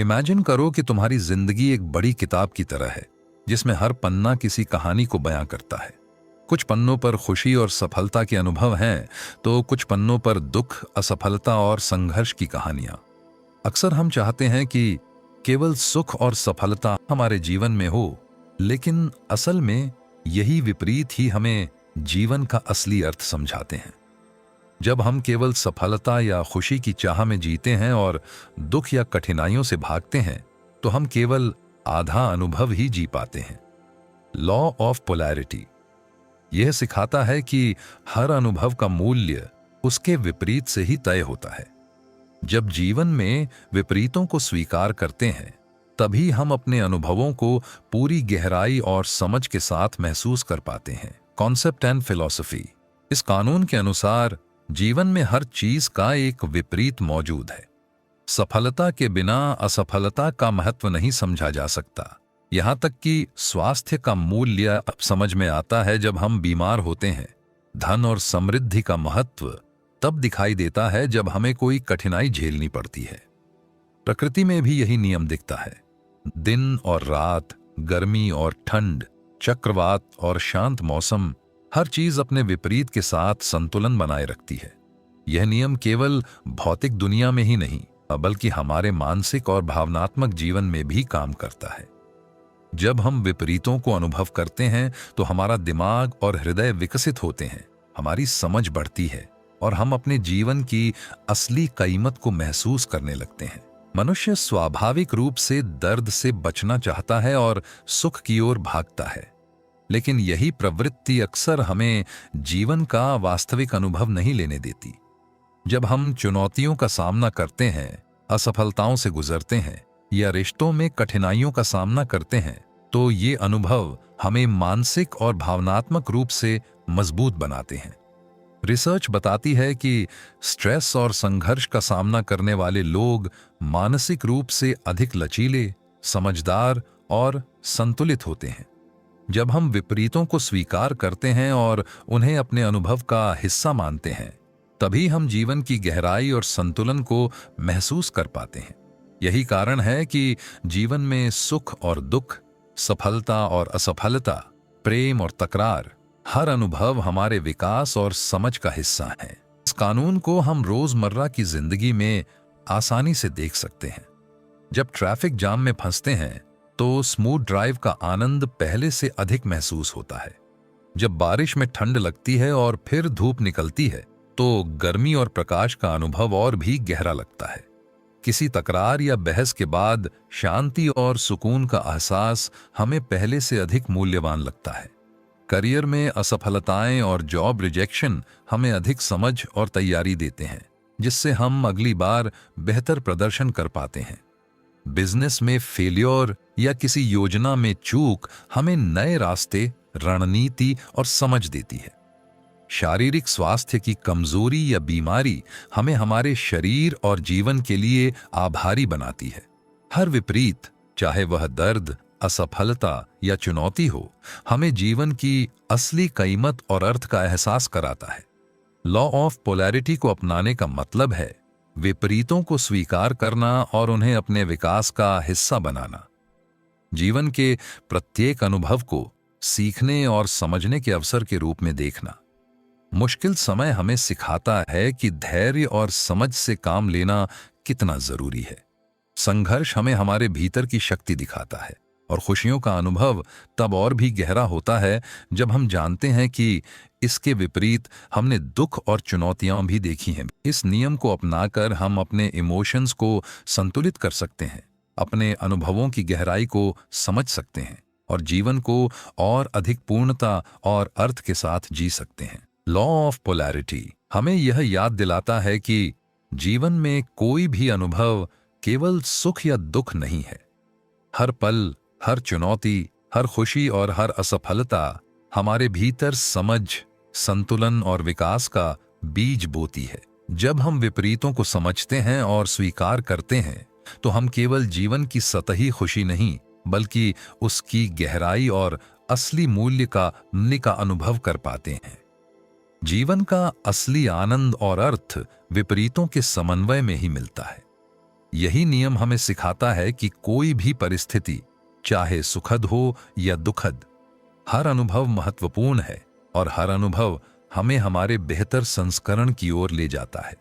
Imagine करो कि तुम्हारी जिंदगी एक बड़ी किताब की तरह है जिसमें हर पन्ना किसी कहानी को बयां करता है। कुछ पन्नों पर खुशी और सफलता के अनुभव हैं, तो कुछ पन्नों पर दुख, असफलता और संघर्ष की कहानियां। अक्सर हम चाहते हैं कि केवल सुख और सफलता हमारे जीवन में हो, लेकिन असल में यही विपरीत ही हमें जीवन का असली अर्थ समझाते हैं। जब हम केवल सफलता या खुशी की चाह में जीते हैं और दुख या कठिनाइयों से भागते हैं, तो हम केवल आधा अनुभव ही जी पाते हैं। लॉ ऑफ पोलैरिटी यह सिखाता है कि हर अनुभव का मूल्य उसके विपरीत से ही तय होता है। जब जीवन में विपरीतों को स्वीकार करते हैं, तभी हम अपने अनुभवों को पूरी गहराई और समझ के साथ महसूस कर पाते हैं। Concept and philosophy. इस कानून के अनुसार जीवन में हर चीज का एक विपरीत मौजूद है। सफलता के बिना असफलता का महत्व नहीं समझा जा सकता। यहां तक कि स्वास्थ्य का मूल्य अब समझ में आता है जब हम बीमार होते हैं। धन और समृद्धि का महत्व तब दिखाई देता है जब हमें कोई कठिनाई झेलनी पड़ती है। प्रकृति में भी यही नियम दिखता है। दिन और रात, गर्मी और ठंड, चक्रवात और शांत मौसम, हर चीज अपने विपरीत के साथ संतुलन बनाए रखती है। यह नियम केवल भौतिक दुनिया में ही नहीं, बल्कि हमारे मानसिक और भावनात्मक जीवन में भी काम करता है। जब हम विपरीतों को अनुभव करते हैं, तो हमारा दिमाग और हृदय विकसित होते हैं, हमारी समझ बढ़ती है और हम अपने जीवन की असली कीमत को महसूस करने लगते हैं। मनुष्य स्वाभाविक रूप से दर्द से बचना चाहता है और सुख की ओर भागता है, लेकिन यही प्रवृत्ति अक्सर हमें जीवन का वास्तविक अनुभव नहीं लेने देती। जब हम चुनौतियों का सामना करते हैं, असफलताओं से गुजरते हैं या रिश्तों में कठिनाइयों का सामना करते हैं, तो ये अनुभव हमें मानसिक और भावनात्मक रूप से मजबूत बनाते हैं। रिसर्च बताती है कि स्ट्रेस और संघर्ष का सामना करने वाले लोग मानसिक रूप से अधिक लचीले, समझदार और संतुलित होते हैं। जब हम विपरीतों को स्वीकार करते हैं और उन्हें अपने अनुभव का हिस्सा मानते हैं, तभी हम जीवन की गहराई और संतुलन को महसूस कर पाते हैं। यही कारण है कि जीवन में सुख और दुख, सफलता और असफलता, प्रेम और तकरार, हर अनुभव हमारे विकास और समझ का हिस्सा है। इस कानून को हम रोजमर्रा की जिंदगी में आसानी से देख सकते हैं। जब ट्रैफिक जाम में फंसते हैं, तो स्मूथ ड्राइव का आनंद पहले से अधिक महसूस होता है। जब बारिश में ठंड लगती है और फिर धूप निकलती है, तो गर्मी और प्रकाश का अनुभव और भी गहरा लगता है। किसी तकरार या बहस के बाद शांति और सुकून का एहसास हमें पहले से अधिक मूल्यवान लगता है। करियर में असफलताएं और जॉब रिजेक्शन हमें अधिक समझ और तैयारी देते हैं, जिससे हम अगली बार बेहतर प्रदर्शन कर पाते हैं। बिजनेस में फेल्योर या किसी योजना में चूक हमें नए रास्ते, रणनीति और समझ देती है। शारीरिक स्वास्थ्य की कमजोरी या बीमारी हमें हमारे शरीर और जीवन के लिए आभारी बनाती है। हर विपरीत, चाहे वह दर्द, असफलता या चुनौती हो, हमें जीवन की असली कीमत और अर्थ का एहसास कराता है। लॉ ऑफ पोलैरिटी को अपनाने का मतलब है विपरीतों को स्वीकार करना और उन्हें अपने विकास का हिस्सा बनाना। जीवन के प्रत्येक अनुभव को सीखने और समझने के अवसर के रूप में देखना। मुश्किल समय हमें सिखाता है कि धैर्य और समझ से काम लेना कितना जरूरी है। संघर्ष हमें हमारे भीतर की शक्ति दिखाता है, और खुशियों का अनुभव तब और भी गहरा होता है जब हम जानते हैं कि इसके विपरीत हमने दुख और चुनौतियां भी देखी हैं। इस नियम को अपनाकर हम अपने इमोशंस को संतुलित कर सकते हैं, अपने अनुभवों की गहराई को समझ सकते हैं और जीवन को और अधिक पूर्णता और अर्थ के साथ जी सकते हैं। लॉ ऑफ पोलैरिटी हमें यह याद दिलाता है कि जीवन में कोई भी अनुभव केवल सुख या दुख नहीं है। हर पल, हर चुनौती, हर खुशी और हर असफलता हमारे भीतर समझ, संतुलन और विकास का बीज बोती है। जब हम विपरीतों को समझते हैं और स्वीकार करते हैं, तो हम केवल जीवन की सतही खुशी नहीं, बल्कि उसकी गहराई और असली मूल्य का अनुभव कर पाते हैं। जीवन का असली आनंद और अर्थ विपरीतों के समन्वय में ही मिलता है। यही नियम हमें सिखाता है कि कोई भी परिस्थिति, चाहे सुखद हो या दुखद, हर अनुभव महत्वपूर्ण है और हर अनुभव हमें हमारे बेहतर संस्करण की ओर ले जाता है।